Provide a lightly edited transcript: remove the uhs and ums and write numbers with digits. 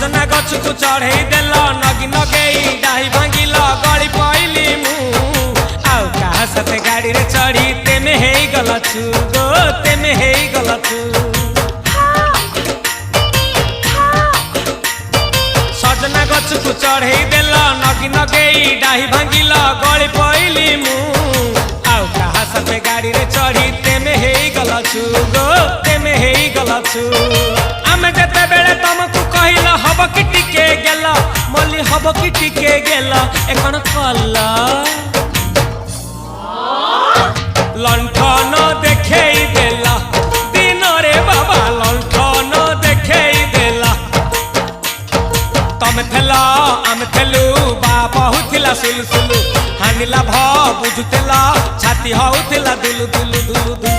सजना गछ को चढ़े देल नगी नगेई डाही भांगिल गली पइली मु आउ कहा सते गाड़ी रे चढ़ी तेमे हेई गलछु गो तेमे हेई गलछु सजना गछ को चढ़े देल नगी नगेई डाही भांगिल गली पइली मु आउ कहा सते गाड़ी रे चढ़ी तेमे हेई गलछु गो तेमे हेई गलछु आमे जते बेले तुमको कहिल हब कि टिके गेल मल्ली हब कि टिके गेल एकन कल लंठन देखेई देला दिन रे बाबा लंठन देखेई देला तमे थेला आमे थेलु बाबा हुथिला सुलु सुलु हानिला भ बुझुतेला छाती हउथिला दुलु दुलु दुलु